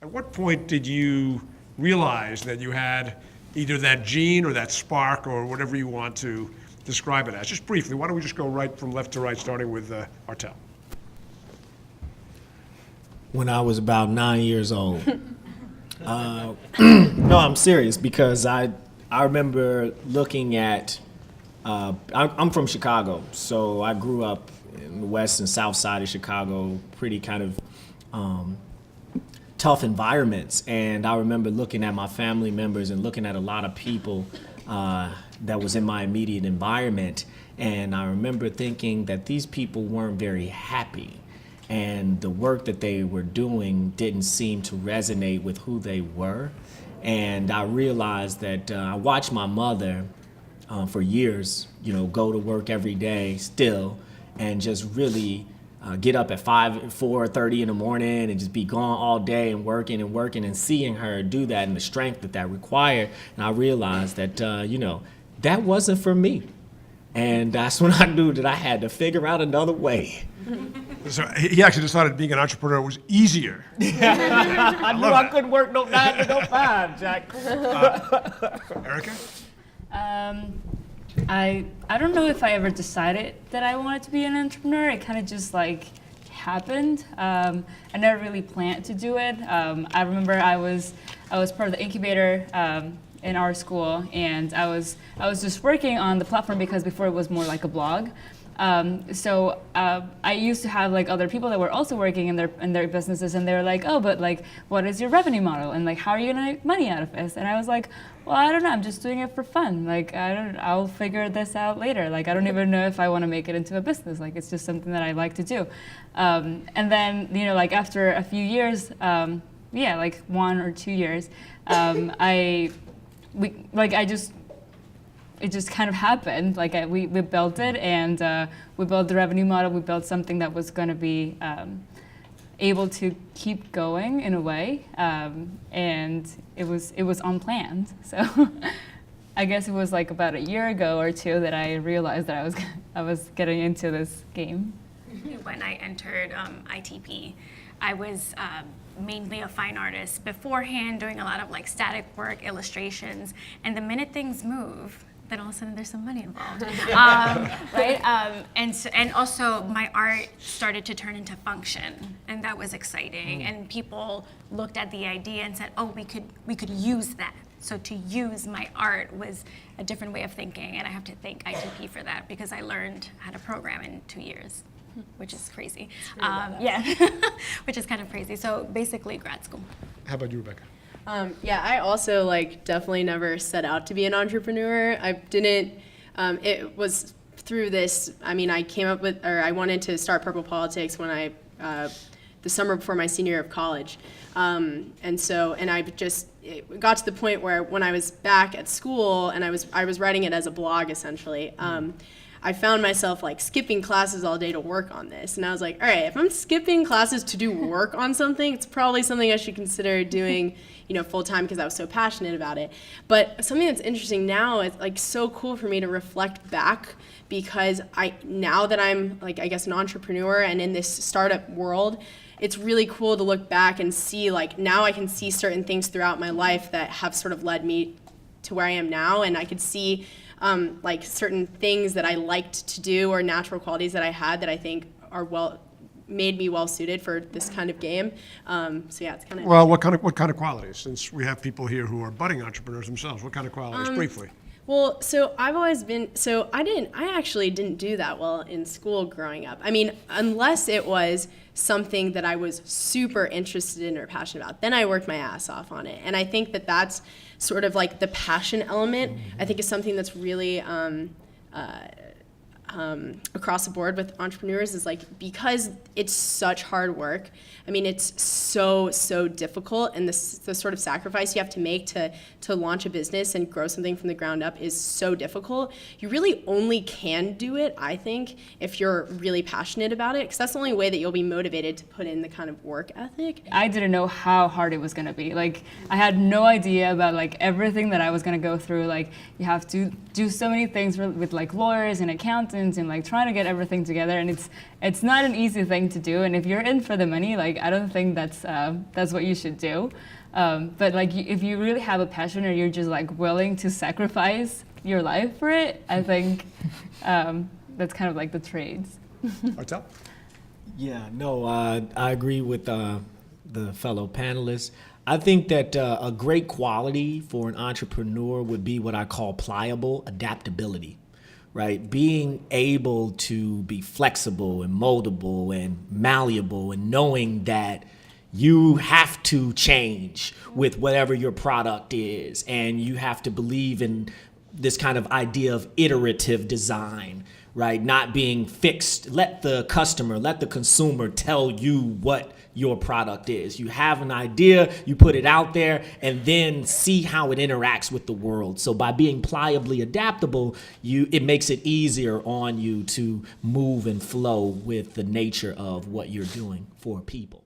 At what point did you realize that you had either that gene or that spark or whatever you want to describe it as? Just briefly, why don't we just go right from left to right, starting with Artel? When I was about 9 years old. No, I'm serious because I remember looking at, I'm from Chicago, so I grew up in the west and south side of Chicago, pretty kind of tough environments. And I remember looking at my family members and looking at a lot of people that was in my immediate environment. And I remember thinking that these people weren't very happy. And the work that they were doing didn't seem to resonate with who they were. And I realized that I watched my mother for years, go to work every day still, and just really get up at 4:30 in the morning and just be gone all day and working and seeing her do that and the strength that required. And I realized that, that wasn't for me. And that's when I knew that I had to figure out another way. So he actually decided being an entrepreneur was easier. I knew I couldn't work no 9 to no 5, Jack. Erika? I don't know if I ever decided that I wanted to be an entrepreneur. It kind of just happened. I never really planned to do it. I remember I was part of the incubator in our school, and I was just working on the platform because before it was more like a blog. So I used to have other people that were also working in their businesses, and they were like, oh, but what is your revenue model, and how are you gonna make money out of this? And I was like, well, I don't know, I'm just doing it for fun. I'll figure this out later. I don't even know if I want to make it into a business. It's just something that I like to do. And then after a few years, 1 or 2 years, it just kind of happened. We built it, and we built the revenue model. We built something that was going to be able to keep going in a way, and it was unplanned. So I guess it was about a year ago or two that I realized that I was getting into this game. When I entered ITP, I was mainly a fine artist beforehand, doing a lot of static work, illustrations, and the minute things move, then all of a sudden there's some money involved, right? And also my art started to turn into function, and that was exciting. And people looked at the idea and said, oh, we could use that. So to use my art was a different way of thinking, and I have to thank ITP for that because I learned how to program in 2 years, which is crazy. Which is kind of crazy. So basically grad school. How about you, Rebecca? Yeah, I also definitely never set out to be an entrepreneur. I didn't, it was through this, I came up with, or I wanted to start Purple Politics when the summer before my senior year of college. It got to the point where when I was back at school and I was writing it as a blog essentially, I found myself skipping classes all day to work on this. And I was like, all right, if I'm skipping classes to do work on something, it's probably something I should consider doing, full time because I was so passionate about it. But something that's interesting now, it's so cool for me to reflect back because now that I'm an entrepreneur and in this startup world, it's really cool to look back and see now I can see certain things throughout my life that have sort of led me to where I am now, and I could see certain things that I liked to do or natural qualities that I had that I think are made me well suited for this kind of game. It's kind of well. What kind of qualities? Since we have people here who are budding entrepreneurs themselves, what kind of qualities, briefly? Well, so I've always been, I actually didn't do that well in school growing up. Unless it was something that I was super interested in or passionate about, then I worked my ass off on it. And I think that that's sort of the passion element, I think is something that's really across the board with entrepreneurs is because it's such hard work. It's so difficult, and the sort of sacrifice you have to make to launch a business and grow something from the ground up is so difficult. You really only can do it, I think, if you're really passionate about it, because that's the only way that you'll be motivated to put in the kind of work ethic. I didn't know how hard it was going to be. I had no idea about everything that I was going to go through. You have to do so many things with lawyers and accountants lessons and like trying to get everything together, and it's not an easy thing to do. And if you're in for the money, like I don't think that's what you should do. But like if you really have a passion or you're just like willing to sacrifice your life for it, I think that's kind of like the trades. Artel? Yeah, no, I agree with the fellow panelists. I think that a great quality for an entrepreneur would be what I call pliable adaptability, right? Being able to be flexible and moldable and malleable and knowing that you have to change with whatever your product is, and you have to believe in this kind of idea of iterative design, right? Not being fixed. Let the customer, let the consumer tell you what your product is. You have an idea, you put it out there, and then see how it interacts with the world. So by being pliably adaptable, it makes it easier on you to move and flow with the nature of what you're doing for people.